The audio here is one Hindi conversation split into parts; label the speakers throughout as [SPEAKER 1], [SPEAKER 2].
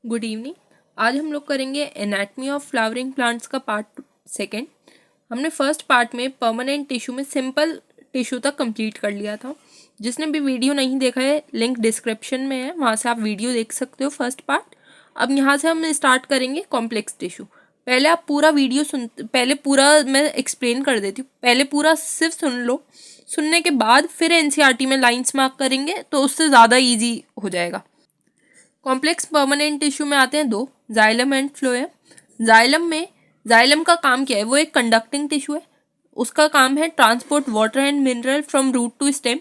[SPEAKER 1] Good evening. आज हम लोग करेंगे एनाटमी ऑफ फ्लावरिंग प्लांट्स का पार्ट सेकेंड। हमने फर्स्ट पार्ट में परमानेंट टिश्यू में सिंपल टिश्यू तक कंप्लीट कर लिया था। जिसने भी वीडियो नहीं देखा है लिंक डिस्क्रिप्शन में है, वहाँ से आप वीडियो देख सकते हो फर्स्ट पार्ट। अब यहाँ से हम स्टार्ट करेंगे कॉम्प्लेक्स टिश्यू। पहले आप पूरा वीडियो पहले पूरा मैं एक्सप्लेन कर देती हूँ, पहले पूरा सिर्फ सुन लो। सुनने के बाद फिर एनसीईआरटी में लाइंस मार्क करेंगे तो उससे ज़्यादा ईजी हो जाएगा। कॉम्प्लेक्स परमानेंट टिश्यू में आते हैं दो, जाइलम एंड फ्लोएम। जाइलम का काम क्या है? वो एक कंडक्टिंग टिश्यू है। उसका काम है transport water and mineral from root to stem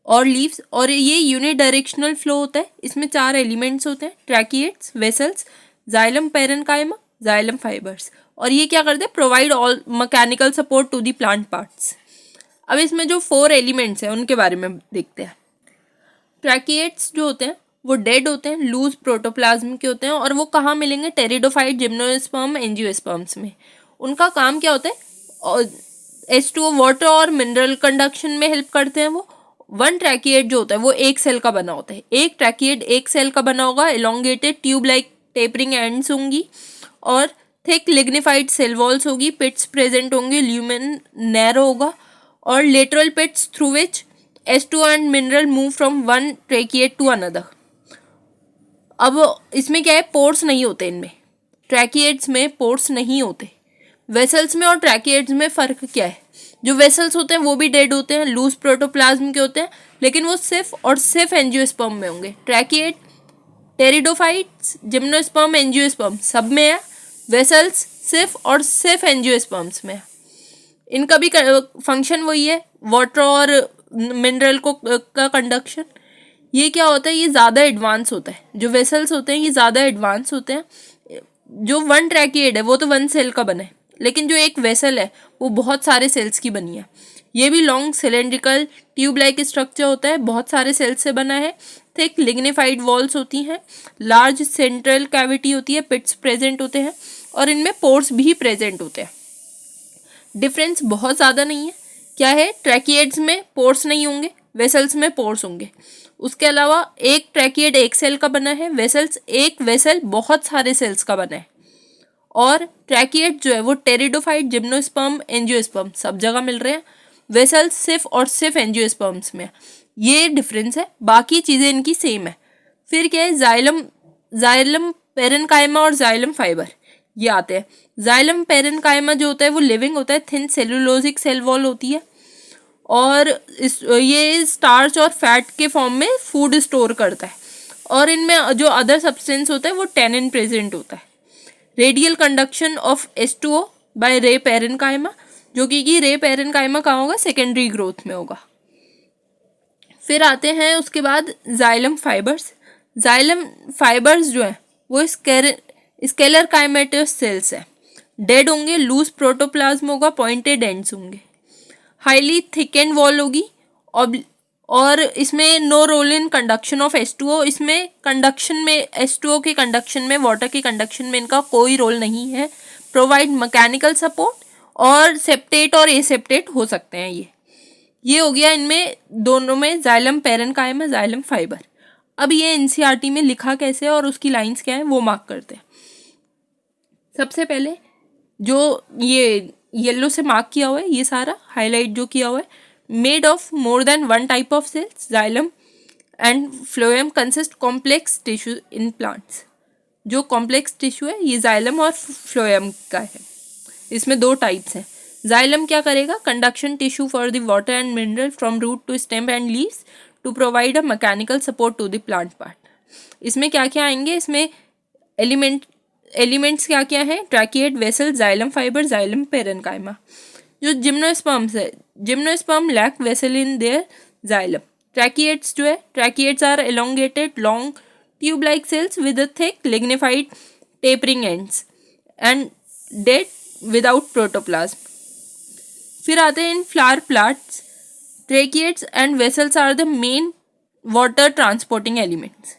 [SPEAKER 1] और लीव्स, और ये यूनि डायरेक्शनल फ्लो होता है। इसमें 4 एलिमेंट्स होते हैं, tracheids, vessels, xylem parenchyma, xylem fibres. और ये क्या करते हैं? Provide all mechanical support to the plant parts. अब इसमें जो 4 एलिमेंट्स हैं उनके बारे में देखते हैं। ट्रैकिएट्स जो होते हैं वो डेड होते हैं, लूज प्रोटोप्लाज्म के होते हैं, और वो कहाँ मिलेंगे? टेरिडोफाइट, जिम्नोस्पर्म, एंजियोस्पर्म्स में। उनका काम क्या होता है? और H2O वाटर और मिनरल कंडक्शन में हेल्प करते हैं वो। वन ट्रैकिएट जो होता है वो एक सेल का बना होता है। एक ट्रैकिएट एक सेल का बना होगा, elongated tube like tapering ends होंगी और थिक लिग्निफाइड सेल वॉल्स होगी, पिट्स प्रेजेंट होंगे, ल्यूमेन नैरो होगा और lateral pits through which H2O and mineral move from one tracheid to another. अब इसमें क्या है? पोर्स नहीं होते इनमें। ट्रैकिएट्स में पोर्स नहीं होते। वेसल्स में और ट्रैकिएट्स में फ़र्क क्या है? जो वेसल्स होते हैं वो भी डेड होते हैं, लूज प्रोटोप्लाज्म के होते हैं, लेकिन वो सिर्फ और सिर्फ एंजियोस्पर्म में होंगे। ट्रैकिएट टेरिडोफाइट्स, जिम्नोस्पर्म, एंजियोस्पर्म सब में है। वेसल्स सिर्फ और सिर्फ एंजियोस्पर्म्स में है। इनका भी फंक्शन वही है, वाटर और मिनरल को का कंडक्शन। ये क्या होता है? ये ज़्यादा एडवांस होता है। जो वेसल्स होते हैं ये ज़्यादा एडवांस होते हैं। जो वन ट्रैकिएड है वो तो वन सेल का बना है, लेकिन जो एक वेसल है वो बहुत सारे सेल्स की बनी है। ये भी long cylindrical tube like structure होता है, बहुत सारे सेल्स से बना है। थिक लिग्निफाइड वॉल्स होती हैं, लार्ज सेंट्रल कैविटी होती है, पिट्स प्रेजेंट होते हैं और इनमें पोर्स भी प्रेजेंट होते हैं। डिफरेंस बहुत ज़्यादा नहीं है। क्या है? ट्रैकिएड्स में पोर्स नहीं होंगे, वेसल्स में पोर्स होंगे। उसके अलावा एक ट्रैकिएड एक सेल का बना है, वेसल्स एक वेसल बहुत सारे सेल्स का बना है। और ट्रैकिएड जो है वो टेरिडोफाइट, जिम्नोस्पर्म, एंजियोस्पर्म सब जगह मिल रहे हैं। वेसल्स सिर्फ और सिर्फ एंजियोस्पर्म्स में है। ये डिफरेंस है, बाकी चीज़ें इनकी सेम है। फिर क्या है? जाइलम पेरेन्काइमा और जाइलम फाइबर ये आते हैं। जाइलम पेरेन्काइमा जो होता है वो लिविंग होता है, थिन सेलुलोजिक सेल वॉल होती है और ये स्टार्च और फैट के फॉर्म में फूड स्टोर करता है। और इनमें जो अदर सब्सटेंस होता है वो टेनिन प्रेजेंट होता है। Radial conduction of H2O by ray parenchyma, जो कि रे पेरेन्काइमा कहाँ होगा? सेकेंडरी ग्रोथ में होगा। फिर आते हैं उसके बाद जाइलम फाइबर्स। जाइलम फाइबर्स जो है वो स्केलर काइमेटस सेल्स है, डेड होंगे, लूज प्रोटोप्लाज्म होगा, पॉइंटेड एंड्स होंगे, हाईली थिकेंड वॉल होगी और इसमें no role in conduction of H2O। इसमें कंडक्शन में H2O के कंडक्शन में, वाटर के कंडक्शन में इनका कोई रोल नहीं है। प्रोवाइड मैकेनिकल सपोर्ट और सेप्टेट और एसेप्टेट हो सकते हैं। ये हो गया इनमें दोनों में जाइलम पेरेन्काइमा, जाइलम फाइबर। अब ये एनसीईआरटी में लिखा कैसे है और उसकी लाइंस क्या है वो मार्क करते हैं। सबसे पहले जो ये येलो से मार्क किया हुआ है, ये सारा हाईलाइट जो किया हुआ है, made of more than one type of cells, xylem and phloem consist complex tissue in plants. जो कॉम्प्लेक्स टिश्यू है ये जाइलम और फ्लोएम का है। इसमें 2 टाइप्स हैं। जाइलम क्या करेगा? Conduction tissue for the water and mineral from root to stem and leaves to provide a mechanical support to the plant part. इसमें क्या क्या आएंगे? इसमें एलिमेंट्स क्या क्या हैं? Tracheid, vessel, xylem fibre, xylem parenchyma. जो जिम्नोस्पर्म्स है, gymnosperm lack vessel in their xylem. Tracheids जो है, tracheids are elongated long tube like cells with a thick lignified tapering ends and dead without protoplasm. फिर आते हैं इन flower plants. Tracheids and vessels are the main water transporting elements.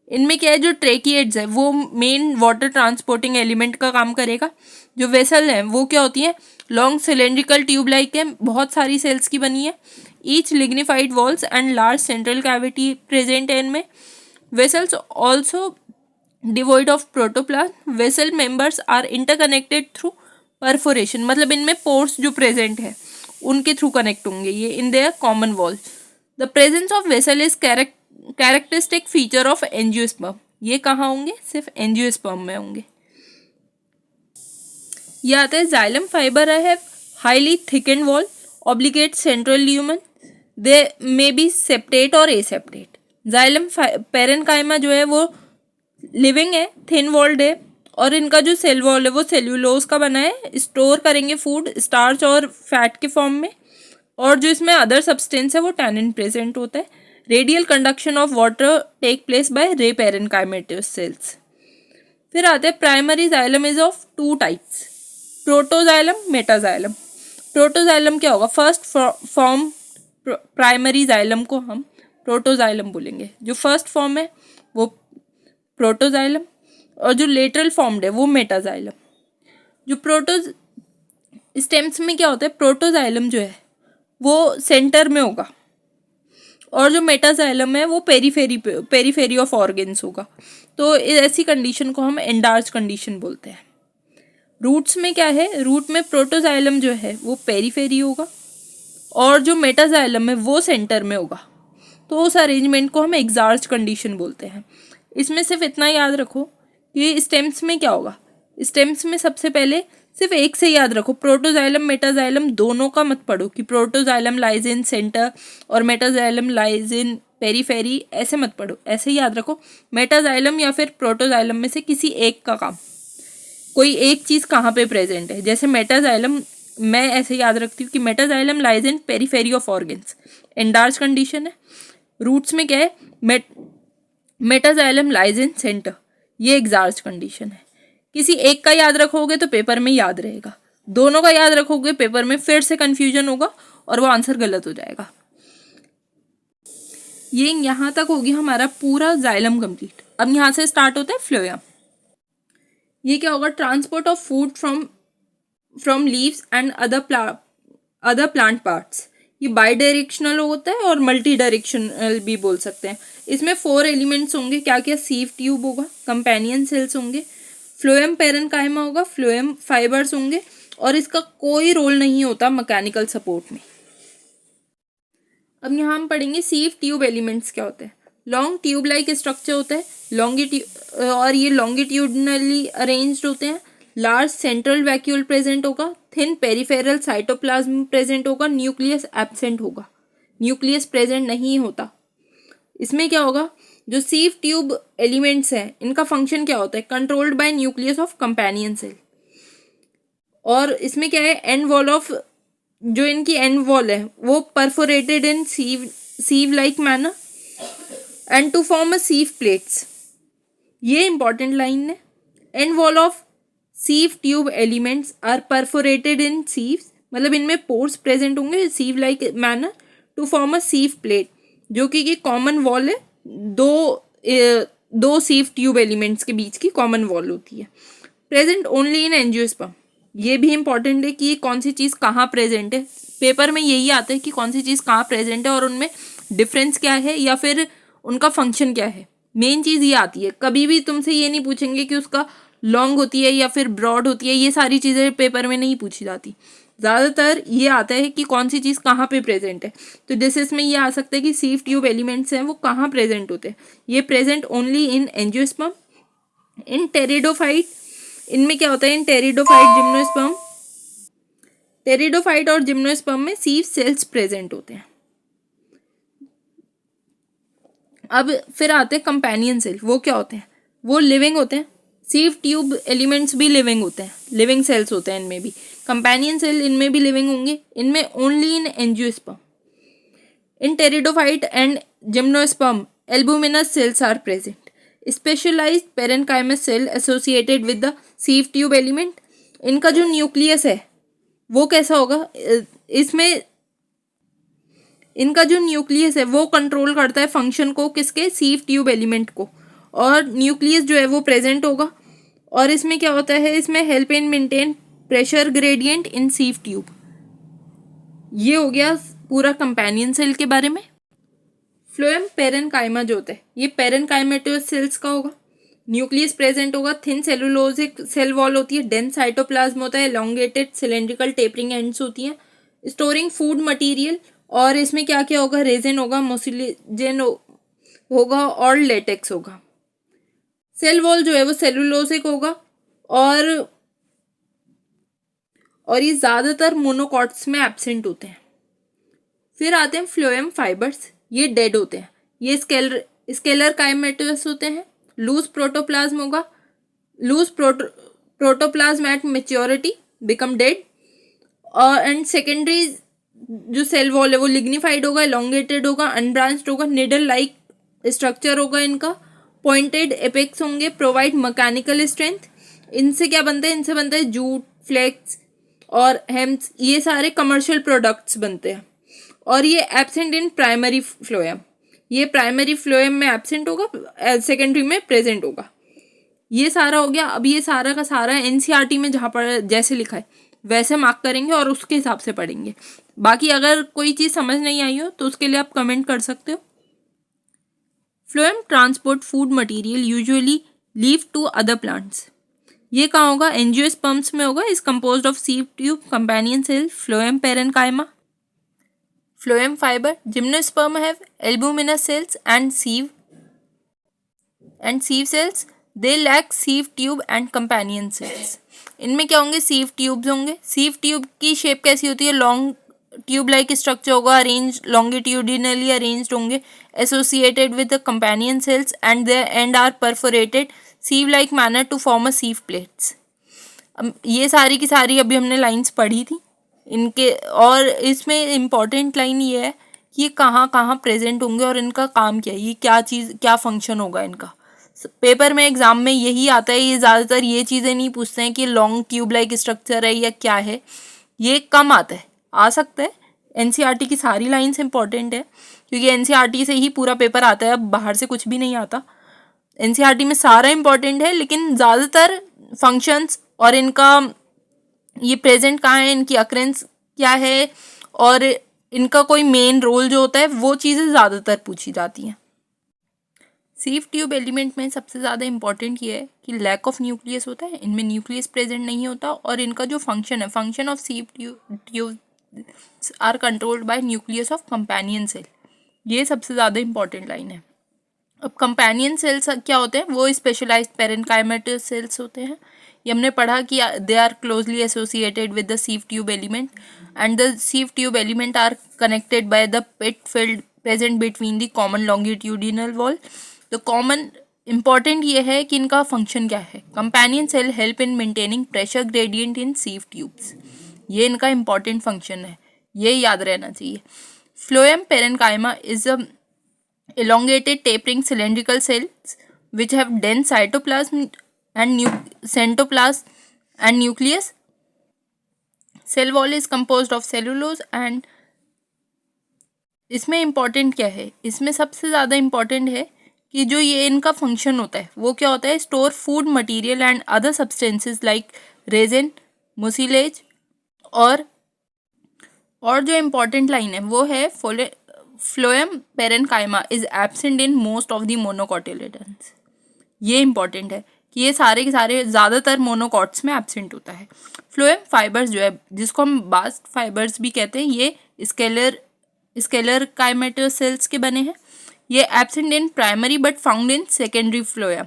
[SPEAKER 1] इनमें क्या है? जो ट्रैकिएट्स है वो मेन वाटर ट्रांसपोर्टिंग एलिमेंट का काम करेगा। जो वेसल है वो क्या होती है? लॉन्ग सिलेंड्रिकल ट्यूब लाइक है, बहुत सारी सेल्स की बनी है। Each lignified walls and large central cavity present है इनमें। Vessels also devoid of protoplasm. Vessel members are interconnected through perforation, मतलब इनमें पोर्स जो प्रेजेंट है उनके थ्रू कनेक्ट होंगे ये in their common wall. The presence of vessel is characteristic feature of angiosperm. ये कहाँ होंगे? सिर्फ एंजियोस्पर्म में होंगे। ये आता है जाइलम फाइबर है highly thicken wall, obligate central lumen, they may be septate और एसेप्टेट। जाइलम पेरेन्काइमा जो है वो लिविंग है, थिन वॉल्ड है, और इनका जो सेल वॉल है वो सेल्यूलोज का बना है। स्टोर करेंगे फूड स्टार्च और फैट के फॉर्म में, और जो इसमें अदर सब्सटेंस है वो टैनिन प्रेजेंट होता है। Radial conduction of water take place by ray parenchymatous cells. फिर आते हैं primary xylem is of two types, protoxylem, metaxylem. Protoxylem क्या होगा? फर्स्ट फॉर्म प्राइमरी जाइलम को हम प्रोटोजाइलम बोलेंगे। जो फर्स्ट फॉर्म है वो प्रोटोजाइलम, और जो लेटरल फॉर्म्ड है वो मेटाजाइलम। जो प्रोटो स्टेम्स में क्या होता है? प्रोटोजाइलम जो है वो सेंटर में होगा, और जो मेटाजाइलम है वो पेरीफेरी ऑफ ऑर्गन्स होगा। तो ऐसी कंडीशन को हम एंडार्च कंडीशन बोलते हैं। रूट्स में क्या है? रूट में प्रोटोजाइलम जो है वो पेरीफेरी होगा, और जो मेटाजाइलम है वो सेंटर में होगा। तो उस अरेंजमेंट को हम एग्जार्च कंडीशन बोलते हैं। इसमें सिर्फ इतना याद रखो कि स्टेम्स में क्या होगा। स्टेम्स में सबसे पहले सिर्फ एक से याद रखो, प्रोटोजाइलम मेटाजाइलम दोनों का मत पढ़ो कि प्रोटोजाइलम लाइज इन सेंटर और मेटाजाइलम लाइज इन पेरीफेरी, ऐसे मत पढ़ो। ऐसे ही याद रखो मेटाजाइलम या फिर प्रोटोजाइलम में से किसी एक का काम, कोई एक चीज़ कहाँ पे प्रेजेंट है। जैसे मेटाजाइलम मैं ऐसे याद रखती हूँ कि metaxylem lies in periphery of organs, endarch condition है। रूट्स में क्या है? मेटाजाइलम लाइज इन सेंटर, ये एग्जार्च कंडीशन है। किसी एक का याद रखोगे तो पेपर में याद रहेगा, दोनों का याद रखोगे पेपर में फिर से कंफ्यूजन होगा और वो आंसर गलत हो जाएगा। ये यहाँ तक होगी हमारा पूरा जाइलम कंप्लीट। अब यहाँ से स्टार्ट होता है फ्लोएम। ये क्या होगा? Transport of food from leaves and other plant parts. ये बाई डायरेक्शनल होता है और मल्टी डायरेक्शनल भी बोल सकते हैं। इसमें 4 एलिमेंट्स होंगे। क्या क्या? सीव ट्यूब होगा, कंपेनियन सेल्स होंगे, फ्लोएम पेरेन्काइमा होगा, फ्लोएम फाइबर्स होंगे, और इसका कोई रोल नहीं होता मैकेनिकल सपोर्ट में। अब यहाँ हम पढ़ेंगे सीव ट्यूब एलिमेंट्स क्या होते हैं। लॉन्ग ट्यूब लाइक स्ट्रक्चर होता है और ये लॉन्गिट्यूडनली अरेंज्ड होते हैं। लार्ज सेंट्रल वैक्यूल प्रेजेंट होगा, थिन पेरिफेरल साइटोप्लाज्म प्रेजेंट होगा, न्यूक्लियस एब्सेंट होगा, न्यूक्लियस प्रेजेंट नहीं होता। इसमें क्या होगा? जो सीव ट्यूब एलिमेंट्स हैं इनका फंक्शन क्या होता है? Controlled by nucleus of companion cell. और इसमें क्या है? एंड वॉल ऑफ, जो इनकी एंड वॉल है वो perforated in sieve like manner and to form a sieve plates. ये इंपॉर्टेंट लाइन है। End wall of sieve tube elements are perforated in sieves, मतलब इनमें पोर्स प्रेजेंट होंगे sieve like manner to form a sieve plate, जो कि ये कॉमन वॉल है। दो सीव ट्यूब एलिमेंट्स के बीच की कॉमन वॉल होती है। Present only in angiosperm. ये भी इंपॉर्टेंट है कि कौन सी चीज़ कहाँ प्रेजेंट है। पेपर में यही आता है कि कौन सी चीज़ कहाँ प्रेजेंट है और उनमें डिफरेंस क्या है या फिर उनका फंक्शन क्या है। मेन चीज़ ये आती है। कभी भी तुमसे ये नहीं पूछेंगे कि उसका लॉन्ग होती है या फिर ब्रॉड होती है, ये सारी चीज़ें पेपर में नहीं पूछी जाती। ज़्यादातर ये आता है कि कौन सी चीज़ कहाँ पे प्रेजेंट है। तो जैसे इसमें ये आ सकता है कि सीव ट्यूब एलिमेंट्स हैं वो कहाँ प्रेजेंट होते हैं। ये present only in angiosperm, in pteridophyte. इनमें क्या होता है? इन टेरिडोफाइट और जिम्नोस्पर्म में सीव सेल्स प्रेजेंट होते हैं। अब फिर आते हैं कंपेनियन सेल। वो क्या होते हैं? वो लिविंग होते हैं। सीव ट्यूब एलिमेंट्स भी लिविंग होते हैं, लिविंग सेल्स होते हैं इनमें भी। कंपेनियन सेल इनमें भी लिविंग होंगे, इनमें only in angiosperm. In pteridophyte and gymnosperm albuminous cells are present. Specialised parenchymatous cell associated with the sieve tube element. इनका जो न्यूक्लियस है वो कैसा होगा? इसमें इनका जो न्यूक्लियस है वो कंट्रोल करता है फंक्शन को, किसके? सीव ट्यूब एलिमेंट को। और न्यूक्लियस जो है वो प्रेजेंट होगा। और इसमें क्या होता है? इसमें help in maintain pressure gradient in sieve tube. ये हो गया पूरा कंपेनियन सेल के बारे में। फ्लोएम पेरेन्काइमा जो होता है ये पेरेन्काइमेटस सेल्स का होगा। न्यूक्लियस प्रेजेंट होगा, थिन सेलुलोजिक सेल वॉल होती है, डेंस साइटोप्लाज्म होता है, एलोंगेटेड सिलेंड्रिकल टेपरिंग एंड्स होती हैं, स्टोरिंग फूड मटेरियल, और इसमें क्या क्या होगा, रेजिन होगा, मोसिलिजेन होगा और लेटेक्स होगा। सेल वॉल जो है वो सेलुलोजिक होगा और ये ज़्यादातर मोनोकॉट्स में एब्सेंट होते हैं। फिर आते हैं फ्लोएम फाइबर्स, ये डेड होते हैं, ये स्केलर काइमेटस होते हैं, लूज प्रोटोप्लाज्म होगा, lose protoplasm at maturity become dead, और एंड सेकेंडरी जो सेल वॉल है वो लिग्निफाइड होगा, एलोंगेटेड होगा, अनब्रांच्ड होगा, निडल लाइक स्ट्रक्चर होगा इनका, पॉइंटेड एपेक्स होंगे, प्रोवाइड मैकेनिकल स्ट्रेंथ। इनसे क्या बनते हैं, इनसे बनते हैं जूट, फ्लेक्स और हेम्स, ये सारे कमर्शियल प्रोडक्ट्स बनते हैं। और ये एब्सेंट इन प्राइमरी फ्लोएम, ये प्राइमरी फ्लोएम में एब्सेंट होगा, सेकेंडरी में प्रेजेंट होगा। ये सारा हो गया। अब ये सारा का सारा एनसीईआरटी में जहाँ पर जैसे लिखा है वैसे मार्क करेंगे और उसके हिसाब से पढ़ेंगे। बाकी अगर कोई चीज़ समझ नहीं आई हो तो उसके लिए आप कमेंट कर सकते हो। Phloem transport food material usually leave to other plants, ये कहाँ होगा, एंजियोस्पर्म्स में होगा, is composed of sieve tube, companion cell, phloem parenchyma. Phloem fibre, gymnosperm have albuminous cells and sieve cells, they lack sieve tube and companion cells. इनमें क्या होंगे, सीव ट्यूब्स होंगे। सीव ट्यूब की शेप कैसी होती है, लॉन्ग ट्यूब लाइक स्ट्रक्चर होगा, अरेंज लॉन्गिट्यूडिनली अरेंज्ड होंगे, associated with the companion cells and their end are perforated sieve like manner to form a sieve plates. अब ये सारी की सारी अभी हमने लाइंस पढ़ी थी इनके, और इसमें इम्पॉर्टेंट लाइन ये है कि ये कहाँ कहाँ प्रेजेंट होंगे और इनका काम क्या है, ये क्या चीज़ क्या फंक्शन होगा इनका। पेपर में एग्जाम में यही आता है, ये ज़्यादातर ये चीज़ें नहीं पूछते हैं कि लॉन्ग ट्यूब लाइक स्ट्रक्चर है या क्या है, ये कम आता है, आ सकता है। एनसीईआरटी की सारी लाइंस इंपॉर्टेंट है क्योंकि एनसीईआरटी से ही पूरा पेपर आता है, अब बाहर से कुछ भी नहीं आता। एनसीईआरटी में सारा इंपॉर्टेंट है लेकिन ज़्यादातर फंक्शंस और इनका ये प्रेजेंट कहाँ है, इनकी अक्रेंस क्या है और इनका कोई मेन रोल जो होता है वो चीज़ें ज़्यादातर पूछी जाती हैं। सीव ट्यूब एलिमेंट में सबसे ज़्यादा इंपॉर्टेंट ये है कि लैक ऑफ न्यूक्लियस होता है, इनमें न्यूक्लियस प्रेजेंट नहीं होता, और इनका जो फंक्शन है, function of sieve tube are controlled by nucleus of companion cell, ये सबसे ज़्यादा इंपॉर्टेंट लाइन है। अब कंपेनियन सेल्स क्या होते हैं, वो स्पेशलाइज्ड पेरेन्काइमेटस सेल्स होते हैं। ये हमने पढ़ा कि they are closely associated with the sieve tube element and the sieve tube element are connected by the pit field present between the common longitudinal wall. तो कॉमन इंपॉर्टेंट ये है कि इनका फंक्शन क्या है। Companion cell help in maintaining pressure gradient in sieve tubes, ये इनका इंपॉर्टेंट फंक्शन है, ये याद रहना चाहिए। Phloem parenchyma is a elongated tapering cylindrical cells which have dense cytoplasm and centoplasm and nucleus. Cell wall is composed of cellulose and इसमें इम्पॉर्टेंट क्या है, इसमें सबसे ज़्यादा इम्पॉर्टेंट है कि जो ये इनका फंक्शन होता है वो क्या होता है, store food material and other substances like resin, mucilage, और जो इम्पॉर्टेंट लाइन है वो है phloem parenchyma is absent in most of the monocotyledons. ये इंपॉर्टेंट है कि ये सारे के सारे ज़्यादातर मोनोकॉट्स में एब्सेंट होता है। फ्लोएम फाइबर्स जो है, जिसको हम बास्ट फाइबर्स भी कहते हैं, ये स्केलर काइमेटस सेल्स के बने हैं। ये absent in primary but found in secondary phloem,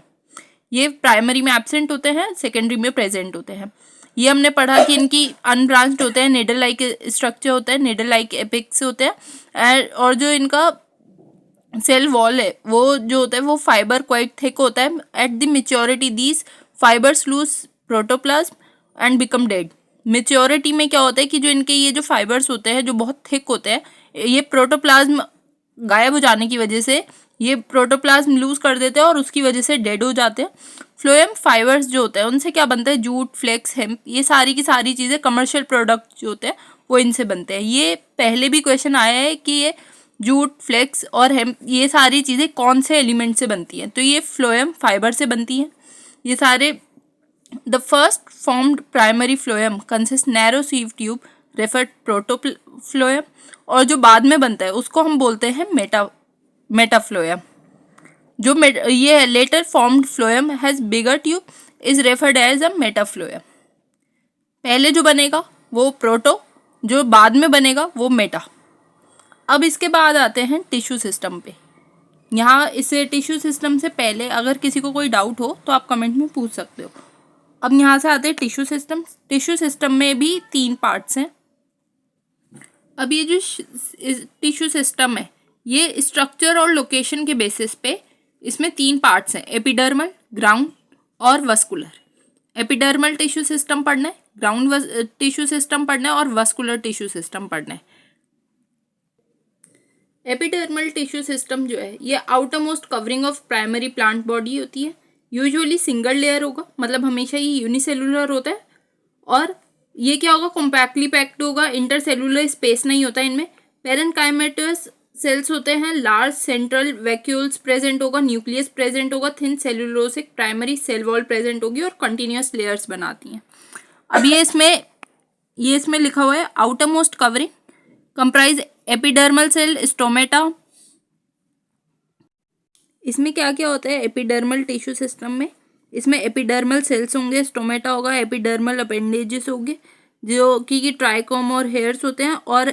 [SPEAKER 1] ये प्राइमरी में एब्सेंट होते हैं, सेकेंडरी में प्रेजेंट होते हैं। ये हमने पढ़ा कि इनकी अनब्रांच्ड होते हैं, निडल लाइक स्ट्रक्चर होता है, निडल लाइक एपेक्स होते हैं, और जो इनका सेल वॉल है वो जो होता है वो फाइबर क्वाइट थिक होता है। At the maturity these fibres lose protoplasm and become dead. Maturity में क्या होता है कि जो इनके ये जो फाइबर्स होते हैं जो बहुत थिक होते हैं, ये प्रोटोप्लाज्म गायब हो जाने की वजह से ये प्रोटोप्लाज्म लूज कर देते हैं और उसकी वजह से डेड हो जाते हैं। फ्लोएम फाइबर्स जो होते हैं उनसे क्या बनता है, जूट, फ्लेक्स, हेम्प, ये सारी की सारी चीज़ें कमर्शियल प्रोडक्ट जो होते हैं वो इनसे बनते हैं। ये पहले भी क्वेश्चन आया है कि ये जूट, फ्लेक्स और हेम्प ये सारी चीज़ें कौन से एलिमेंट से बनती हैं, तो ये फ्लोएम फाइबर से बनती हैं ये सारे। The first formed primary phloem consist narrow sieve tube referred protophloem, और जो बाद में बनता है उसको हम बोलते हैं मेटाफ्लोएम। जो ये later formed phloem has bigger tube is referred as a metaphloem. पहले जो बनेगा वो प्रोटो, जो बाद में बनेगा वो मेटा। अब इसके बाद आते हैं टिश्यू सिस्टम पे। यहाँ इस टिश्यू सिस्टम से पहले अगर किसी को कोई डाउट हो तो आप कमेंट में पूछ सकते हो। अब यहाँ से आते हैं टिश्यू सिस्टम। टिश्यू सिस्टम में भी 3 पार्ट्स हैं। अब ये जो टिश्यू सिस्टम है ये स्ट्रक्चर और लोकेशन के बेसिस पे इसमें 3 पार्ट्स हैं, एपिडर्मल, ग्राउंड और वस्कुलर। एपिडर्मल टिश्यू सिस्टम पढ़ना है, ग्राउंड टिश्यू सिस्टम पढ़ना है और वस्कुलर टिश्यू सिस्टम पढ़ना है। एपिडर्मल टिश्यू सिस्टम जो है ये outer most covering of primary plant body होती है। यूजुअली सिंगल लेयर होगा, मतलब हमेशा ये यूनिसेलुलर होता है। और ये क्या होगा, कॉम्पैक्टली पैक्ड होगा, इंटरसेलुलर स्पेस नहीं होता इनमें। पैरेनकाइमेटस सेल्स होते हैं, लार्ज सेंट्रल वैक्यूल्स प्रेजेंट होगा, न्यूक्लियस प्रेजेंट होगा, thin cellulosic primary cell wall present होगी और कंटिन्यूस लेयर्स बनाती हैं। अब ये इसमें लिखा हुआ है outermost covering comprise epidermal cell, stomata. इसमें क्या क्या होता है एपिडर्मल टिश्यू सिस्टम में? इसमें एपिडर्मल सेल्स होंगे, स्टोमेटा होगा, एपिडर्मल अपेंडेजेस होंगे जो कि ट्राइकोम और हेयर्स होते हैं। और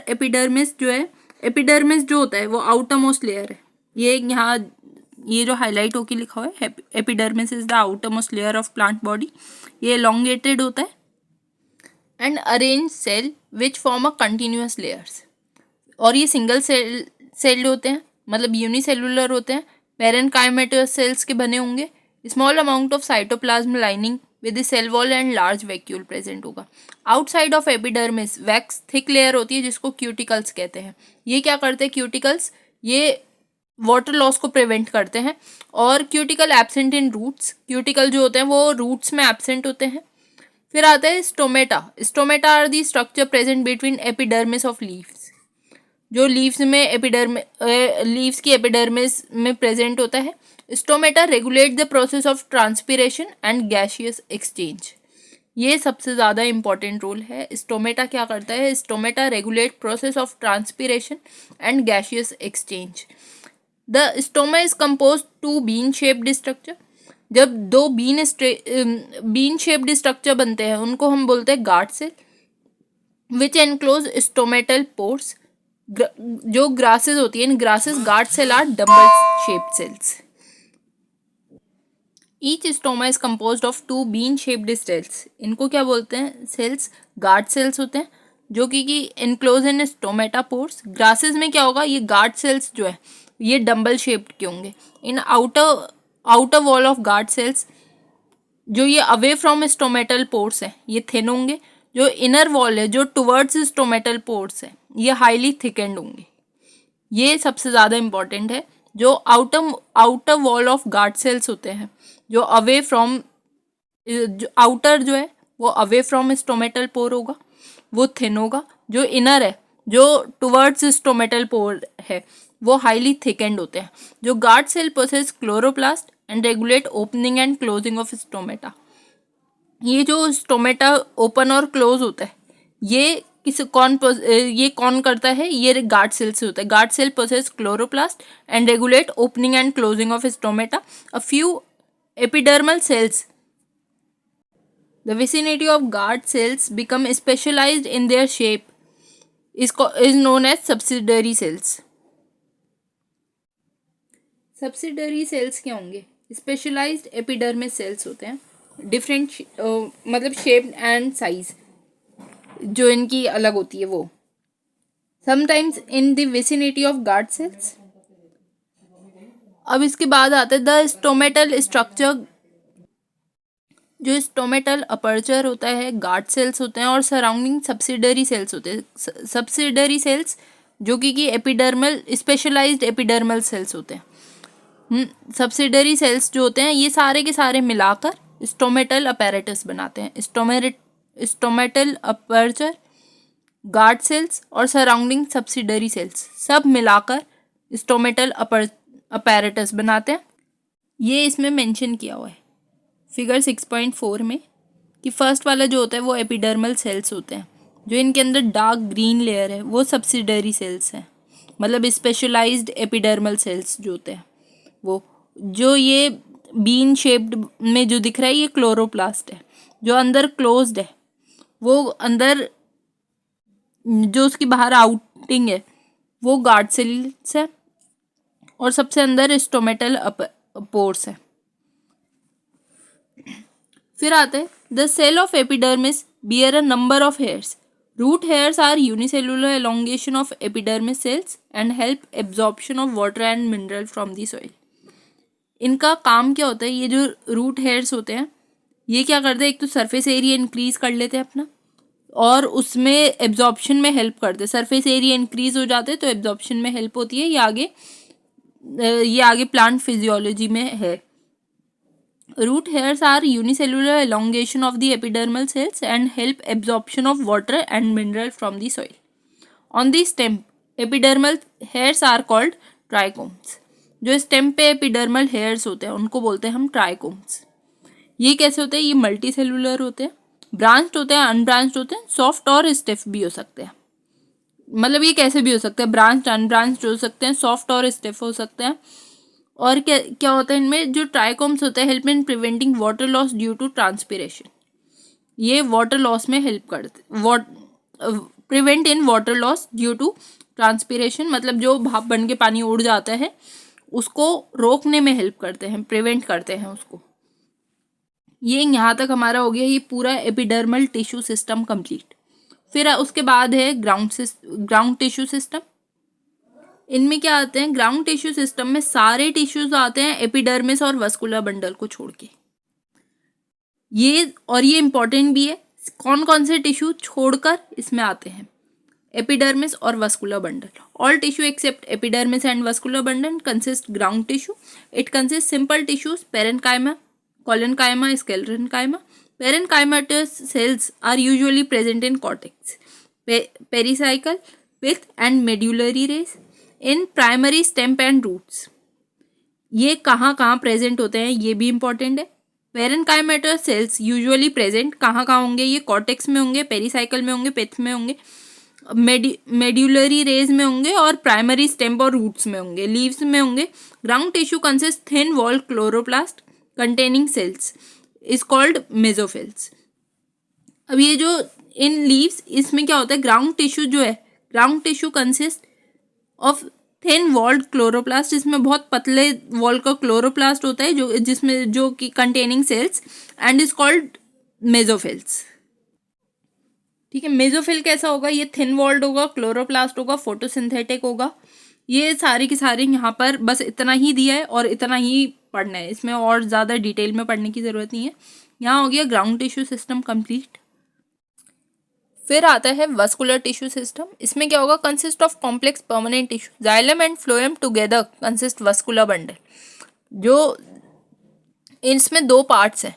[SPEAKER 1] एपिडर्मिस जो होता है वो आउटर मोस्ट लेयर है। ये यहाँ ये जो हाईलाइट होके लिखा हुआ है epidermis is the outermost layer of plant body. ये एलोंगेटेड होता है and arrange cell which form a continuous layers. और ये सिंगल सेल्ड होते हैं, मतलब यूनिसेलुलर होते हैं। पैरेनकाइमेटस सेल्स के बने होंगे। Small amount of cytoplasm lining with the cell wall and large vacuole present होगा। Outside of epidermis wax thick layer होती है जिसको क्यूटिकल्स कहते हैं। ये क्या करते हैं क्यूटिकल्स? ये वाटर लॉस को प्रिवेंट करते हैं। और cuticle absent in roots, cuticle जो होते हैं वो रूट्स में एब्सेंट होते हैं। फिर आता है stomata. Stomata are the structure present between epidermis of leaves. जो लीव्स में लीव्स की एपिडर्मिस में प्रेजेंट होता है। Stomata regulate the process of transpiration and gaseous exchange. ये सबसे ज़्यादा इंपॉर्टेंट रोल है। स्टोमेटा क्या करता है? Stomata regulate process of transpiration and gaseous exchange. The stoma is compose two bean shaped structure. जब 2 बीन शेप्ड स्ट्रक्चर बनते हैं उनको हम बोलते हैं guard cell which enclose stomatal pores. जो ग्रासेस होती है, in grasses guard cell are dumbbell shaped cells. Each stoma is composed of 2 bean shaped cells. इनको क्या बोलते हैं? सेल्स गार्ड सेल्स होते हैं जो कि enclose in stomata pores. Grasses में क्या होगा? ये गार्ड सेल्स जो है ये डम्बल शेप्ड के होंगे। इन outer wall of guard cells जो ये अवे फ्रॉम स्टोमेटल पोर्स है ये थिन होंगे। जो इनर वॉल है जो टुवर्ड्स स्टोमेटल पोर्स है ये हाईली थिकेंड होंगे। ये सबसे ज़्यादा इंपॉर्टेंट है। जो outer wall of guard cells होते हैं जो अवे फ्रॉम आउटर जो है वो अवे फ्रॉम स्टोमेटल पोर होगा, वो थिन होगा। जो इनर है जो टुवर्ड्स स्टोमेटल पोर है वो हाईली थिकेंड होते हैं। जो guard cell possess chloroplast and regulate opening and closing of stomata. ये जो स्टोमेटा ओपन और क्लोज होता है ये कौन करता है? ये गार्ड सेल से होता है। Guard cell possess chloroplast and regulate opening and closing of stomata. A few epidermal cells the vicinity of guard cells become specialized in their shape is known as subsidiary cells. Subsidiary cells क्या होंगे? Specialized epidermis cells होते हैं, डिफरेंट मतलब शेप एंड साइज जो इनकी अलग होती है वो। Sometimes in the vicinity of guard cells. अब इसके बाद आता है द स्टोमेटल स्ट्रक्चर। जो स्टोमेटल अपर्चर होता है गार्ड सेल्स होते हैं और सराउंडिंग सब्सिडरी सेल्स होते हैं। सब्सिडरी सेल्स जो कि एपिडर्मल स्पेशलाइज्ड एपिडर्मल सेल्स होते हैं। सब्सिडरी सेल्स जो होते हैं ये सारे के सारे मिलाकर स्टोमेटल अपैरेटस बनाते हैं। स्टोमेटल अपर्चर, गार्ड सेल्स और सराउंडिंग सब्सिडरी सेल्स सब मिलाकर स्टोमेटल अपैरेटस बनाते हैं। ये इसमें मेंशन किया हुआ है फिगर 6.4 में कि फर्स्ट वाला जो होता है वो एपिडर्मल सेल्स होते हैं। जो इनके अंदर डार्क ग्रीन लेयर है वो सब्सिडरी सेल्स हैं, मतलब स्पेशलाइज्ड एपिडर्मल सेल्स जो होते हैं वो। जो ये बीन शेप्ड में जो दिख रहा है ये क्लोरोप्लास्ट है। जो अंदर क्लोज्ड है वो अंदर, जो उसकी बाहर आउटिंग है वो गार्ड सेल्स है, और सबसे अंदर स्टोमेटल पोर्स है। फिर आते हैं the cell of epidermis bear a number of hairs. Root hairs are unicellular elongation of epidermis cells and help absorption of water and mineral from the soil. इनका काम क्या होता है, ये जो रूट हेयर्स होते हैं ये क्या करते हैं, एक तो सरफेस एरिया इंक्रीज कर लेते हैं अपना, और उसमें एब्जॉर्प्शन में हेल्प करते हैं। सरफेस एरिया इंक्रीज हो जाते हैं तो एब्जॉर्प्शन में हेल्प होती है। ये आगे प्लांट फिजियोलॉजी में है। Root hairs are unicellular elongation of the epidermal cells and help absorption of water and mineral from the soil. On the stem, epidermal hairs are called trichomes. जो स्टेम पे एपिडर्मल हेयर्स होते हैं उनको बोलते हैं हम ट्राइकोम्स। ये कैसे होते हैं, ये मल्टी सेलुलर होते हैं, ब्रांच्ड होते हैं, अनब्रांच्ड होते हैं, सॉफ्ट और स्टिफ भी हो सकते हैं। मतलब ये कैसे भी हो सकते हैं, ब्रांच्ड अनब्रांच्ड हो सकते हैं, सॉफ्ट और स्टिफ हो सकते हैं। और क्या क्या होता है इनमें, जो ट्राइकोम्स होते हैं help in preventing water loss due to transpiration. ये वाटर लॉस में हेल्प करते, prevent in water loss due to transpiration, मतलब जो भाप बन के पानी उड़ जाता है उसको रोकने में हेल्प करते हैं, प्रिवेंट करते हैं उसको। ये यहाँ तक हमारा हो गया ये पूरा एपिडर्मल टिश्यू सिस्टम कंप्लीट। फिर उसके बाद है ग्राउंड टिश्यू सिस्टम। इनमें क्या आते हैं, ग्राउंड टिश्यू सिस्टम में सारे टिश्यूज आते हैं एपिडर्मिस और वस्कुलर बंडल को छोड़ के। ये इंपॉर्टेंट भी है, कौन कौन से टिश्यू छोड़कर इसमें आते हैं, एपिडर्मिस और vascular bundle. All tissue except epidermis and vascular bundle consist ground tissue. It consist simple tissues parenchyma, collenchyma, sclerenchyma. Parenchymatous cells are usually present in cortex, pericycle, pith and medullary rays, in primary stem and roots। ये कहाँ कहाँ प्रेजेंट होते हैं ये भी इंपॉर्टेंट है। पेरेन्काइmatous सेल्स यूजुअली प्रेजेंट कहाँ कहाँ होंगे, ये कॉर्टेक्स में होंगे, पेरीसाइकिल में होंगे, पिथ में होंगे, मेड्यूलरी रेज में होंगे, और प्राइमरी स्टेम और रूट्स में होंगे, लीव्स में होंगे। Ground tissue consist thin wall chloroplast containing cells is called mesophylls. अब ये जो इन लीव्स, इसमें क्या होता है, ग्राउंड टिश्यू जो है, ground tissue consist of thin walled chloroplast, इसमें बहुत पतले वॉल का क्लोरोप्लास्ट होता है जो कि containing cells, and is called mesophylls. ठीक है, मेसोफिल कैसा होगा, ये थिन वॉल्ड होगा, क्लोरोप्लास्ट होगा, फोटोसिंथेटिक होगा। ये सारी की सारी यहाँ पर बस इतना ही दिया है और इतना ही पढ़ना है, इसमें और ज़्यादा डिटेल में पढ़ने की ज़रूरत नहीं है। यहाँ हो गया ग्राउंड टिश्यू सिस्टम कंप्लीट। फिर आता है वस्कुलर टिश्यू सिस्टम। इसमें क्या होगा, consist of complex permanent tissue, xylem and phloem together consist vascular bundle. जो इसमें दो पार्ट्स हैं,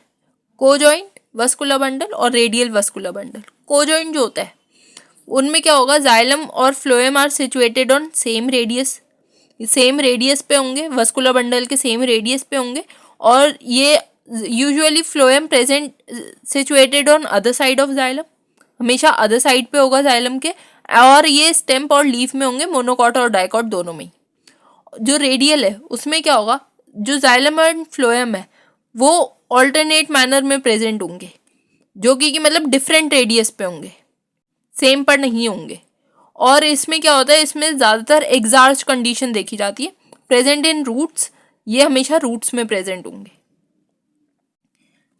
[SPEAKER 1] कोजॉइंट वस्कुलर बंडल और रेडियल वस्कुलर बंडल। कोजॉइंट जो होता है उनमें क्या होगा, जाइलम और phloem are situated on same radius पे होंगे, वस्कुलर बंडल के सेम रेडियस पे होंगे, और ये usually phloem present situated on other side of xylem, हमेशा अदर साइड पे होगा जाइलम के, और ये स्टेम और लीफ में होंगे, मोनोकॉट और डाइकॉट दोनों में। जो रेडियल है उसमें क्या होगा, जो जाइलम एंड फ्लोएम है वो ऑल्टरनेट मैनर में प्रेजेंट होंगे, जो कि मतलब डिफरेंट रेडियस पे होंगे, सेम पर नहीं होंगे। और इसमें क्या होता है, इसमें ज़्यादातर एक्सार्च कंडीशन देखी जाती है, प्रेजेंट इन रूट्स, ये हमेशा रूट्स में प्रेजेंट होंगे।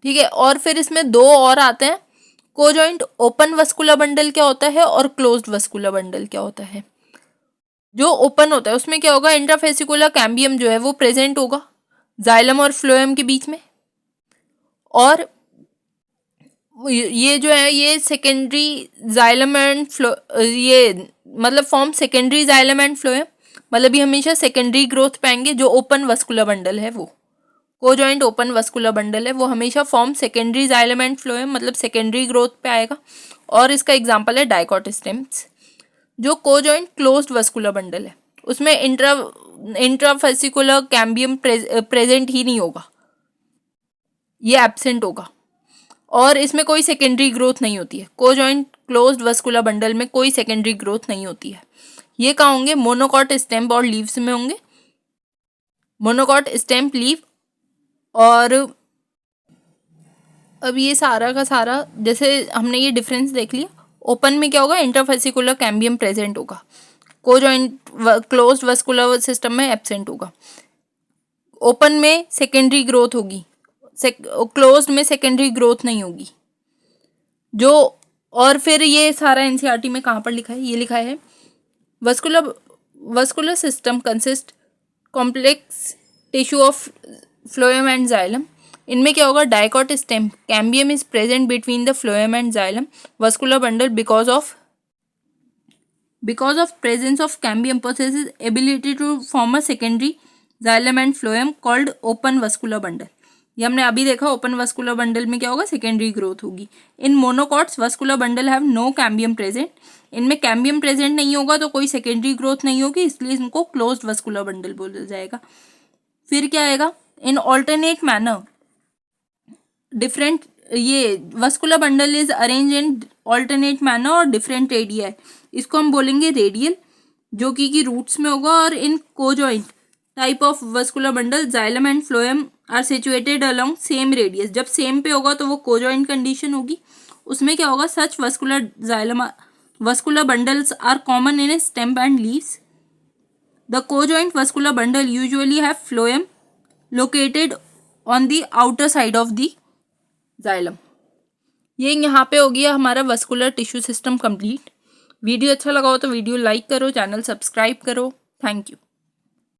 [SPEAKER 1] ठीक है, और फिर इसमें दो और आते हैं, कोजॉइंट ओपन वस्कुलर बंडल क्या होता है और क्लोज्ड वस्कुलर बंडल क्या होता है। जो ओपन होता है उसमें क्या होगा, इंट्राफेसिकुलर कैम्बियम जो है वो प्रेजेंट होगा जाइलम और फ्लोएम के बीच में, और ये जो है ये सेकेंडरी जाइलम एंड ये मतलब form secondary xylem and phloem, मतलब ये हमेशा सेकेंडरी ग्रोथ पाएंगे। जो ओपन वस्कुलर बंडल है वो कोजॉइंट ओपन वस्कुलर बंडल है, वो हमेशा form secondary xylem and phloem, मतलब सेकेंडरी ग्रोथ पे आएगा, और इसका एग्जांपल है डाइकॉट स्टेम्स। जो कोजॉइंट क्लोज्ड वस्कुलर बंडल है उसमें इंट्राफेसिकुलर कैम्बियम प्रेजेंट ही नहीं होगा, ये एब्सेंट होगा, और इसमें कोई सेकेंडरी ग्रोथ नहीं होती है। कोजॉइंट क्लोज्ड वस्कुलर बंडल में कोई सेकेंडरी ग्रोथ नहीं होती है। ये कहाँ होंगे, मोनोकॉट स्टेम और लीव्स में होंगे, मोनोकॉट, स्टेम, लीफ। और अब ये सारा का सारा जैसे हमने ये डिफरेंस देख लिया। ओपन में क्या होगा, इंटरफेसिकुलर कैम्बियम प्रेजेंट होगा, कोजॉइंट क्लोज्ड वस्कुलर सिस्टम में एब्सेंट होगा। ओपन में सेकेंडरी ग्रोथ होगी, क्लोज्ड में सेकेंडरी ग्रोथ नहीं होगी। जो और फिर ये सारा एनसीईआरटी में कहाँ पर लिखा है, ये लिखा है vascular system consist complex tissue of phloem and xylem. इनमें क्या होगा, dicot stem, cambium is present between the phloem and xylem vascular bundle because of presence of cambium possesses ability to form a secondary xylem and phloem called open vascular bundle। ये हमने अभी देखा, ओपन वस्कुलर बंडल में क्या होगा, सेकेंडरी ग्रोथ होगी। In monocots vascular bundle have no cambium present. इनमें कैम्बियम प्रेजेंट नहीं होगा तो कोई सेकेंडरी ग्रोथ नहीं होगी, इसलिए इनको क्लोज्ड वस्कुलर बंडल बोला जाएगा। फिर क्या आएगा, इन ऑल्टरनेट मैनर डिफरेंट, ये vascular bundle is arrange in alternate manner और डिफरेंट रेडिया, इसको हम बोलेंगे रेडियल, जो कि रूट्स में होगा। और in conjoint type of vascular bundle xylem and phloem are situated along same radius. जब सेम पे होगा तो वो कोजॉइंट कंडीशन होगी, उसमें क्या होगा, such vascular bundles are common in stem and leaves. The conjoint vascular bundle usually have phloem located on the outer side of the xylem. ये यहाँ पे हो गया हमारा vascular tissue system complete. Video अच्छा लगा हो तो वीडियो लाइक करो, चैनल सब्सक्राइब करो। Thank you.